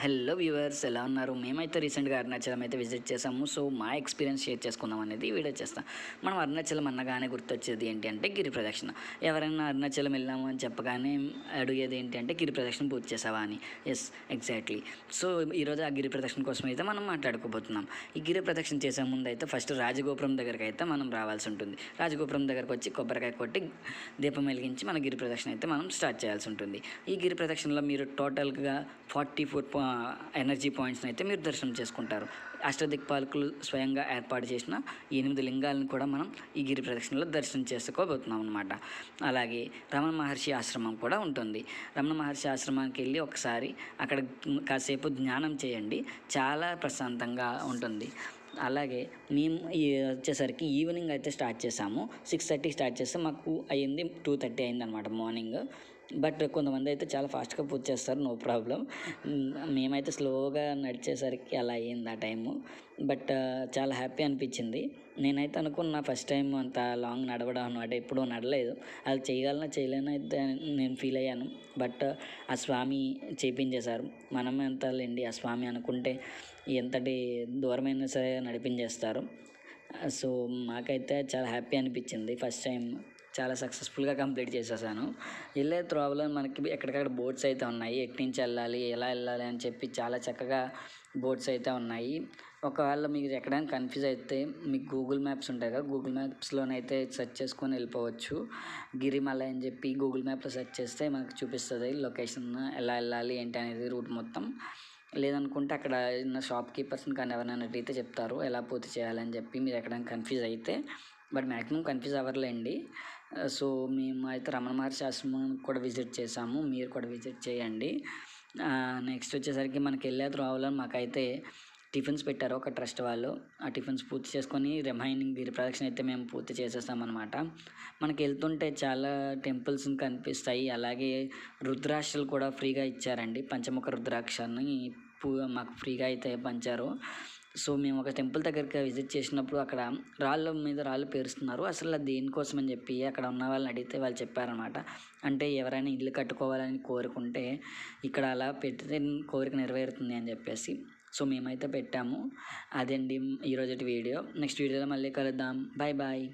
Hello viewers, ఎలా ఉన్నారు? మేమైతే రీసెంట్గా అరుణాచలం అయితే విజిట్ చేసాము. సో మా ఎక్స్పీరియన్స్ షేర్ చేసుకుందాం అనేది వీడియో చేస్తాం. మనం అరుణాచలం అన్నగానే గుర్తొచ్చేది ఏంటి అంటే గిరి ప్రదక్షిణ. ఎవరైనా అరుణాచలం వెళ్ళాము అని చెప్పగానే అడిగేది ఏంటి అంటే గిరి ప్రదక్షిణ పూర్తి చేసావా అని. Yes, exactly. సో ఈరోజు ఆ గిరి ప్రదక్షిణ కోసం అయితే మనం మాట్లాడుకోబోతున్నాం. ఈ గిరి ప్రదక్షిణ చేసే ముందు అయితే ఫస్ట్ రాజగోపురం దగ్గరికి అయితే మనం రావాల్సి ఉంటుంది. రాజగోపురం దగ్గరకు వచ్చి కొబ్బరికాయ కొట్టి దీపం వెలిగించి మన గిరి ప్రదక్షిణ అయితే మనం స్టార్ట్ చేయాల్సి ఉంటుంది. ఈ గిరి ప్రదక్షిణలో మీరు టోటల్గా 44 ఎనర్జీ పాయింట్స్ని అయితే మీరు దర్శనం చేసుకుంటారు. అష్టదిక్పాలకులు స్వయంగా ఏర్పాటు చేసిన 8 లింగాలను కూడా మనం ఈ గిరి ప్రదక్షిణలో దర్శనం చేసుకోబోతున్నాం అనమాట. అలాగే రమణ మహర్షి ఆశ్రమం కూడా ఉంటుంది. రమణ మహర్షి ఆశ్రమానికి వెళ్ళి ఒకసారి అక్కడ కాసేపు ధ్యానం చేయండి, చాలా ప్రశాంతంగా ఉంటుంది. అలాగే మేము వచ్చేసరికి ఈవినింగ్ అయితే స్టార్ట్ చేసాము. 6:30 స్టార్ట్ చేస్తే మాకు అయ్యింది 2:30 అయింది అనమాట మార్నింగ్. బట్ కొంతమంది అయితే చాలా ఫాస్ట్గా పూర్తి చేస్తారు, నో ప్రాబ్లం. మేమైతే స్లోగా నడిచేసరికి అలా అయ్యింది ఆ టైము. బట్ చాలా హ్యాపీ అనిపించింది. నేనైతే అనుకున్న ఫస్ట్ టైం అంత లాంగ్ నడవడం అనమాట, ఎప్పుడూ నడలేదు. అది చేయగలనా చేయలేనా అయితే నేను ఫీల్ అయ్యాను. బట్ ఆ స్వామి చేపించేశారు. మనం ఎంత లేండి, ఆ స్వామి అనుకుంటే ఎంతటి దూరమైనా సరే నడిపించేస్తారు. సో మాకైతే చాలా హ్యాపీ అనిపించింది. ఫస్ట్ టైం చాలా సక్సెస్ఫుల్గా కంప్లీట్ చేసేసాను. వెళ్ళే త్రోవలో మనకి ఎక్కడికక్కడ బోట్స్ అయితే ఉన్నాయి. ఎక్కడి నుంచి వెళ్ళాలి, ఎలా వెళ్ళాలి అని చెప్పి చాలా చక్కగా బోట్స్ అయితే ఉన్నాయి. ఒకవేళ మీరు ఎక్కడైనా కన్ఫ్యూజ్ అయితే మీకు గూగుల్ మ్యాప్స్ ఉంటాయి కదా, గూగుల్ మ్యాప్స్లోనైతే సెర్చ్ చేసుకొని వెళ్ళిపోవచ్చు. గిరిమల అని చెప్పి గూగుల్ మ్యాప్లో సెర్చ్ చేస్తే మనకు చూపిస్తుంది లొకేషన్, ఎలా వెళ్ళాలి ఏంటి అనేది రూట్ మొత్తం. లేదనుకుంటే అక్కడ ఉన్న షాప్ కీపర్స్ని కానీ ఎవరైనా అడిగితే చెప్తారు ఎలా పూర్తి చేయాలని చెప్పి, మీరు ఎక్కడైనా కన్ఫ్యూజ్ అయితే. బట్ మ్యాక్సిమం కన్ఫ్యూజ్ అవ్వరులేండి. సో మేము అయితే రమణ మహర్షి ఆశ్రమానికి కూడా విజిట్ చేసాము, మీరు కూడా విజిట్ చేయండి. నెక్స్ట్ వచ్చేసరికి మనకి వెళ్ళే త్రోవలో మాకైతే టిఫిన్స్ పెట్టారు ఒక ట్రస్ట్ వాళ్ళు. ఆ టిఫిన్స్ పూర్తి చేసుకొని రిమైనింగ్ గిరి ప్రదక్షిణ అయితే మేము పూర్తి చేసేసామన్నమాట. మనకి వెళ్తుంటే చాలా టెంపుల్స్ కనిపిస్తాయి. అలాగే రుద్రాక్షలు కూడా ఫ్రీగా ఇచ్చారండి. పంచముఖ రుద్రాక్షని మాకు ఫ్రీగా అయితే పంచారు. సో మేము ఒక టెంపుల్ దగ్గరికి విజిట్ చేసినప్పుడు అక్కడ రాళ్ళ మీద రాళ్ళు పేరుస్తున్నారు. అసలు అది దేనికోసం అని చెప్పి అక్కడ ఉన్న వాళ్ళని అడిగితే వాళ్ళు చెప్పారనమాట. అంటే ఎవరైనా ఇల్లు కట్టుకోవాలని కోరుకుంటే ఇక్కడ అలా పెడితే కోరిక నెరవేరుతుంది అని చెప్పేసి. సో మేమైతే పెట్టాము. అదండి ఈరోజు వీడియో. నెక్స్ట్ వీడియోలో మళ్ళీ కలుద్దాం. Bye bye.